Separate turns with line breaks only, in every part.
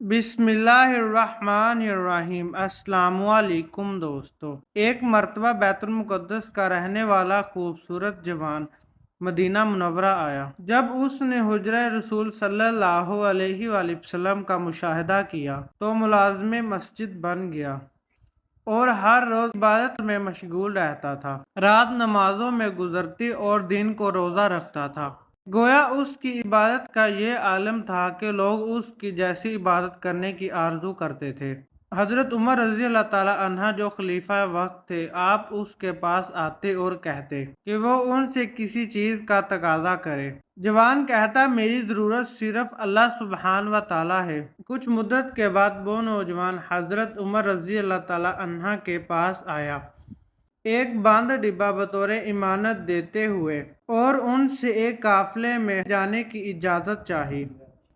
بسم اللہ الرحمن الرحیم۔ السلام علیکم دوستو۔ ایک مرتبہ بیت المقدس کا رہنے والا خوبصورت جوان مدینہ منورہ آیا۔ جب اس نے حجرہ رسول صلی اللہ علیہ وآلہ وسلم کا مشاہدہ کیا تو ملازم مسجد بن گیا اور ہر روز عبادت میں مشغول رہتا تھا۔ رات نمازوں میں گزرتی اور دن کو روزہ رکھتا تھا۔ گویا اس کی عبادت کا یہ عالم تھا کہ لوگ اس کی جیسی عبادت کرنے کی آرزو کرتے تھے۔ حضرت عمر رضی اللہ تعالیٰ عنہ جو خلیفہ وقت تھے، آپ اس کے پاس آتے اور کہتے کہ وہ ان سے کسی چیز کا تقاضا کرے۔ جوان کہتا، میری ضرورت صرف اللہ سبحانہ و تعالیٰ ہے۔ کچھ مدت کے بعد وہ نوجوان حضرت عمر رضی اللہ تعالیٰ عنہ کے پاس آیا، ایک باندھ ڈبہ بطور امانت دیتے ہوئے، اور ان سے ایک قافلے میں جانے کی اجازت چاہی۔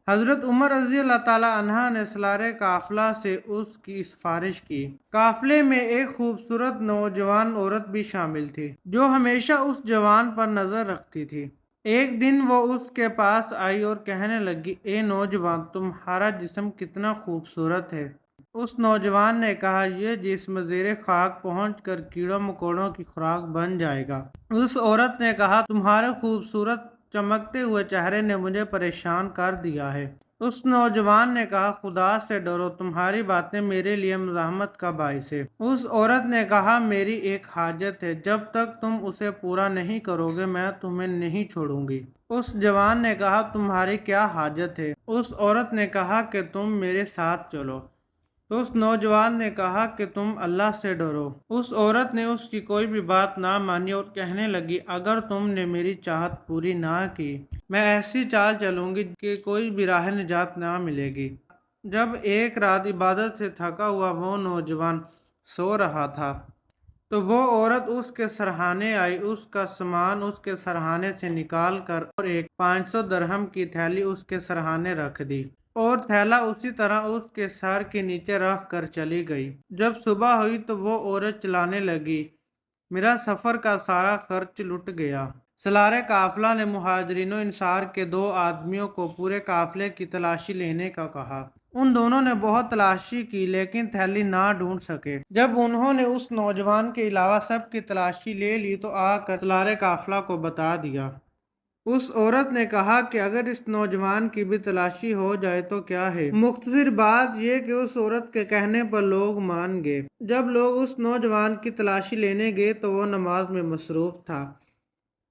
حضرت عمر رضی اللہ تعالیٰ عنہ نے سالار قافلہ سے اس کی سفارش کی۔ قافلے میں ایک خوبصورت نوجوان عورت بھی شامل تھی جو ہمیشہ اس جوان پر نظر رکھتی تھی۔ ایک دن وہ اس کے پاس آئی اور کہنے لگی، اے نوجوان، تمہارا جسم کتنا خوبصورت ہے۔ اس نوجوان نے کہا، یہ جسم زیر خاک پہنچ کر کیڑوں مکوڑوں کی خوراک بن جائے گا۔ اس عورت نے کہا، تمہارے خوبصورت چمکتے ہوئے چہرے نے مجھے پریشان کر دیا ہے۔ اس نوجوان نے کہا، خدا سے ڈرو، تمہاری باتیں میرے لیے مزاحمت کا باعث ہے۔ اس عورت نے کہا، میری ایک حاجت ہے، جب تک تم اسے پورا نہیں کرو گے میں تمہیں نہیں چھوڑوں گی۔ اس جوان نے کہا، تمہاری کیا حاجت ہے؟ اس عورت نے کہا کہ تم میرے ساتھ چلو۔ تو اس نوجوان نے کہا کہ تم اللہ سے ڈرو۔ اس عورت نے اس کی کوئی بھی بات نہ مانی اور کہنے لگی، اگر تم نے میری چاہت پوری نہ کی، میں ایسی چال چلوں گی کہ کوئی بھی راہ نجات نہ ملے گی۔ جب ایک رات عبادت سے تھکا ہوا وہ نوجوان سو رہا تھا تو وہ عورت اس کے سرہانے آئی، اس کا سامان اس کے سرہانے سے نکال کر اور ایک 500 درہم کی تھیلی اس کے سرہانے رکھ دی، اور تھیلا اسی طرح اس کے سر کے نیچے رکھ کر چلی گئی۔ جب صبح ہوئی تو وہ عورت چلانے لگی، میرا سفر کا سارا خرچ لٹ گیا۔ سالار قافلہ نے مہاجرین و انصار کے 2 آدمیوں کو پورے قافلے کی تلاشی لینے کا کہا۔ ان دونوں نے بہت تلاشی کی لیکن تھیلی نہ ڈھونڈ سکے۔ جب انہوں نے اس نوجوان کے علاوہ سب کی تلاشی لے لی تو آ کر سالار قافلہ کو بتا دیا۔ اس عورت نے کہا کہ اگر اس نوجوان کی بھی تلاشی ہو جائے تو کیا ہے؟ مختصر بات یہ کہ اس عورت کے کہنے پر لوگ مان گئے۔ جب لوگ اس نوجوان کی تلاشی لینے گئے تو وہ نماز میں مصروف تھا۔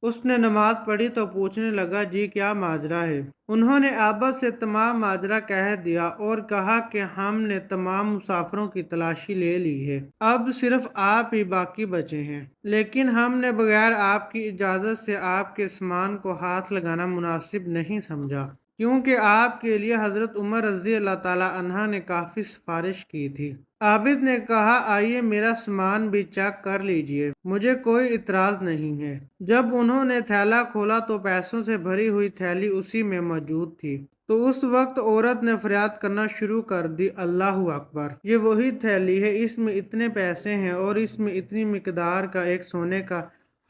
اس نے نماز پڑھی تو پوچھنے لگا، جی کیا ماجرا ہے؟ انہوں نے آپس سے تمام ماجرا کہہ دیا اور کہا کہ ہم نے تمام مسافروں کی تلاشی لے لی ہے، اب صرف آپ ہی باقی بچے ہیں، لیکن ہم نے بغیر آپ کی اجازت سے آپ کے سامان کو ہاتھ لگانا مناسب نہیں سمجھا، کیونکہ آپ کے لیے حضرت عمر رضی اللہ تعالیٰ عنہ نے کافی سفارش کی تھی۔ عابد نے کہا، آئیے میرا سامان بھی چیک کر لیجئے، مجھے کوئی اعتراض نہیں ہے۔ جب انہوں نے تھیلا کھولا تو پیسوں سے بھری ہوئی تھیلی اسی میں موجود تھی۔ تو اس وقت عورت نے فریاد کرنا شروع کر دی، اللہ اکبر! یہ وہی تھیلی ہے، اس میں اتنے پیسے ہیں اور اس میں اتنی مقدار کا ایک سونے کا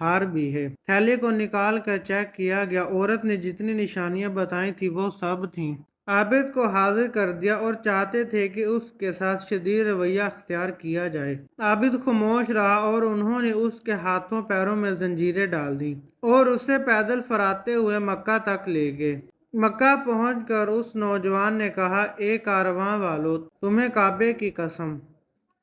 ہار بھی ہے۔ تھیلی کو نکال کر چیک کیا گیا، عورت نے جتنی نشانیاں بتائی تھیں وہ سب تھیں۔ عابد کو حاضر کر دیا اور چاہتے تھے کہ اس کے ساتھ شدید رویہ اختیار کیا جائے۔ عابد خاموش رہا اور انہوں نے اس کے ہاتھوں پیروں میں زنجیریں ڈال دیں اور اسے پیدل فراتے ہوئے مکہ تک لے گئے۔ مکہ پہنچ کر اس نوجوان نے کہا، اے کارواں والو، تمہیں کعبے کی قسم،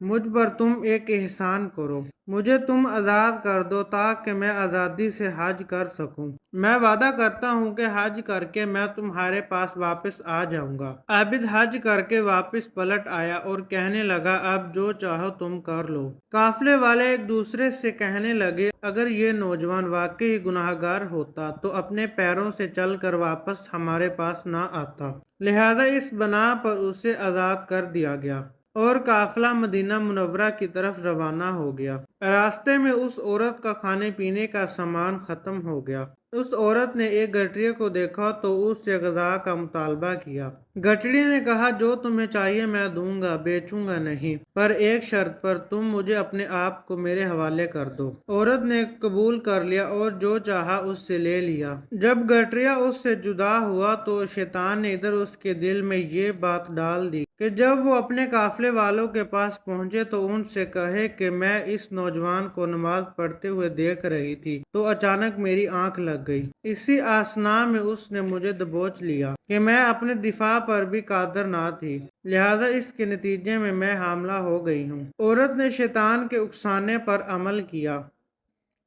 مجھ پر تم ایک احسان کرو، مجھے تم آزاد کر دو تاکہ میں آزادی سے حج کر سکوں۔ میں وعدہ کرتا ہوں کہ حج کر کے میں تمہارے پاس واپس آ جاؤں گا۔ عابد حج کر کے واپس پلٹ آیا اور کہنے لگا، اب جو چاہو تم کر لو۔ قافلے والے ایک دوسرے سے کہنے لگے، اگر یہ نوجوان واقعی گناہگار ہوتا تو اپنے پیروں سے چل کر واپس ہمارے پاس نہ آتا، لہذا اس بنا پر اسے آزاد کر دیا گیا، اور قافلہ مدینہ منورہ کی طرف روانہ ہو گیا۔ راستے میں اس عورت کا کھانے پینے کا سامان ختم ہو گیا۔ اس عورت نے ایک گٹھڑی کو دیکھا تو اس سے غذا کا مطالبہ کیا۔ گٹھڑی نے کہا، جو تمہیں چاہیے میں دوں گا، بیچوں گا نہیں، پر ایک شرط پر، تم مجھے اپنے آپ کو میرے حوالے کر دو۔ عورت نے قبول کر لیا اور جو چاہا اس سے لے لیا۔ جب گٹھڑیا اس سے جدا ہوا تو شیطان نے ادھر اس کے دل میں یہ بات ڈال دی کہ جب وہ اپنے قافلے والوں کے پاس پہنچے تو ان سے کہے کہ میں اس نوجوان کو نماز پڑھتے ہوئے دیکھ رہی تھی تو اچانک میری آنکھ لگ گئی۔ اسی اثناء میں اس نے مجھے دبوچ لیا کہ میں اپنے دفاع پر بھی قادر نہ تھی، لہذا اس کے نتیجے میں حاملہ ہو گئی ہوں۔ عورت نے شیطان کے اکسانے پر عمل کیا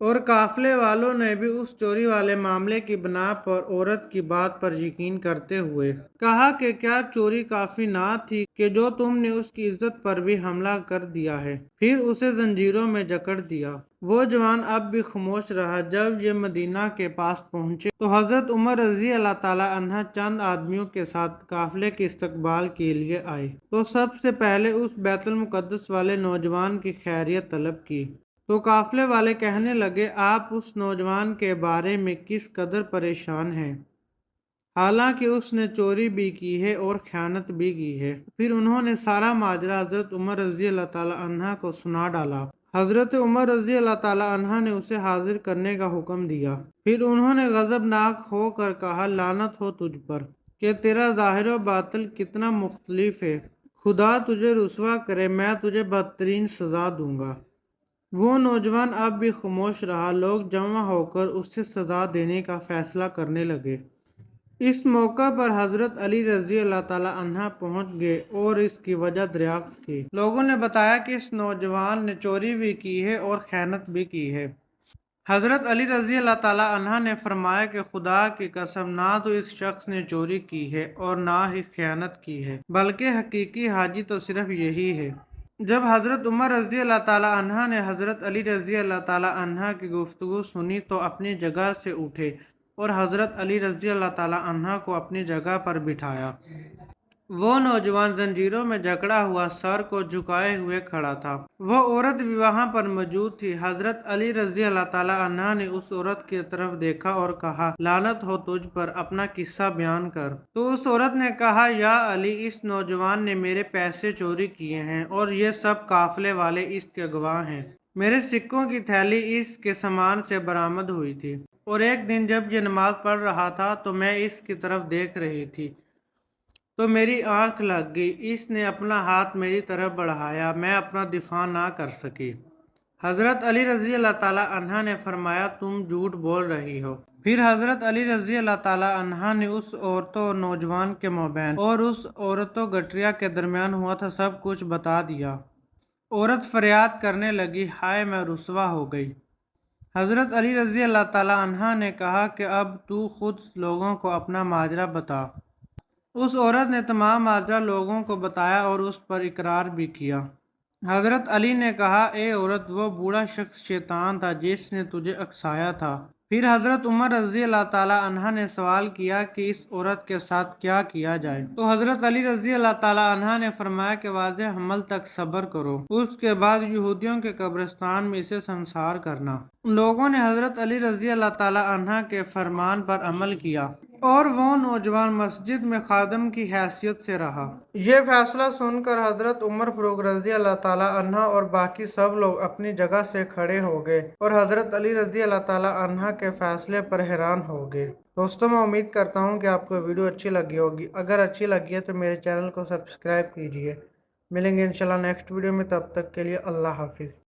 اور قافلے والوں نے بھی اس چوری والے معاملے کی بنا پر عورت کی بات پر یقین کرتے ہوئے کہا کہ کیا چوری کافی نہ تھی کہ جو تم نے اس کی عزت پر بھی حملہ کر دیا ہے، پھر اسے زنجیروں میں جکڑ دیا۔ وہ جوان اب بھی خاموش رہا۔ جب یہ مدینہ کے پاس پہنچے تو حضرت عمر رضی اللہ تعالی عنہ چند آدمیوں کے ساتھ قافلے کے استقبال کے لیے آئے تو سب سے پہلے اس بیت المقدس والے نوجوان کی خیریت طلب کی۔ تو قافلے والے کہنے لگے، آپ اس نوجوان کے بارے میں کس قدر پریشان ہیں، حالانکہ اس نے چوری بھی کی ہے اور خیانت بھی کی ہے۔ پھر انہوں نے سارا ماجرا حضرت عمر رضی اللہ تعالی عنہ کو سنا ڈالا۔ حضرت عمر رضی اللہ تعالی عنہ نے اسے حاضر کرنے کا حکم دیا۔ پھر انہوں نے غضبناک ہو کر کہا، لعنت ہو تجھ پر کہ تیرا ظاہر و باطن کتنا مختلف ہے، خدا تجھے رسوا کرے، میں تجھے بدترین سزا دوں گا۔ وہ نوجوان اب بھی خاموش رہا۔ لوگ جمع ہو کر اسے سزا دینے کا فیصلہ کرنے لگے۔ اس موقع پر حضرت علی رضی اللہ تعالی عنہ پہنچ گئے اور اس کی وجہ دریافت کی۔ لوگوں نے بتایا کہ اس نوجوان نے چوری بھی کی ہے اور خیانت بھی کی ہے۔ حضرت علی رضی اللہ تعالی عنہ نے فرمایا کہ خدا کی قسم، نہ تو اس شخص نے چوری کی ہے اور نہ ہی خیانت کی ہے، بلکہ حقیقی حاجی تو صرف یہی ہے۔ جب حضرت عمر رضی اللہ تعالی عنہ نے حضرت علی رضی اللہ تعالی عنہ کی گفتگو سنی تو اپنی جگہ سے اٹھے اور حضرت علی رضی اللہ تعالی عنہ کو اپنی جگہ پر بٹھایا۔ وہ نوجوان زنجیروں میں جکڑا ہوا سر کو جھکائے ہوئے کھڑا تھا۔ وہ عورت بھی وہاں پر موجود تھی۔ حضرت علی رضی اللہ تعالی عنہ نے اس عورت کی طرف دیکھا اور کہا، لعنت ہو تجھ پر، اپنا قصہ بیان کر۔ تو اس عورت نے کہا، یا علی، اس نوجوان نے میرے پیسے چوری کیے ہیں اور یہ سب قافلے والے اس کے گواہ ہیں۔ میرے سکوں کی تھیلی اس کے سامان سے برآمد ہوئی تھی اور ایک دن جب یہ نماز پڑھ رہا تھا تو میں اس کی طرف دیکھ رہی تھی تو میری آنکھ لگ گئی۔ اس نے اپنا ہاتھ میری طرف بڑھایا، میں اپنا دفاع نہ کر سکی۔ حضرت علی رضی اللہ تعالی عنہ نے فرمایا، تم جھوٹ بول رہی ہو۔ پھر حضرت علی رضی اللہ تعالی عنہ نے اس عورت اور نوجوان کے مابین اور اس عورت و گٹریا کے درمیان ہوا تھا سب کچھ بتا دیا۔ عورت فریاد کرنے لگی، ہائے میں رسوا ہو گئی۔ حضرت علی رضی اللہ تعالی عنہ نے کہا کہ اب تو خود لوگوں کو اپنا ماجرا بتا۔ اس عورت نے تمام ماجرا لوگوں کو بتایا اور اس پر اقرار بھی کیا۔ حضرت علی نے کہا، اے عورت، وہ بوڑھا شخص شیطان تھا جس نے تجھے اکسایا تھا۔ پھر حضرت عمر رضی اللہ تعالی عنہ نے سوال کیا کہ اس عورت کے ساتھ کیا کیا جائے؟ تو حضرت علی رضی اللہ تعالی عنہ نے فرمایا کہ واضح حمل تک صبر کرو، اس کے بعد یہودیوں کے قبرستان میں اسے سنسار کرنا۔ لوگوں نے حضرت علی رضی اللہ تعالی عنہ کے فرمان پر عمل کیا اور وہ نوجوان مسجد میں خادم کی حیثیت سے رہا۔ یہ فیصلہ سن کر حضرت عمر فاروق رضی اللہ تعالی عنہ اور باقی سب لوگ اپنی جگہ سے کھڑے ہو گئے اور حضرت علی رضی اللہ تعالی عنہ کے فیصلے پر حیران ہو گئے۔ دوستوں، میں امید کرتا ہوں کہ آپ کو ویڈیو اچھی لگی ہوگی۔ اگر اچھی لگی ہے تو میرے چینل کو سبسکرائب کیجیے۔ ملیں گے انشاءاللہ نیکسٹ ویڈیو میں، تب تک کے لیے اللہ حافظ۔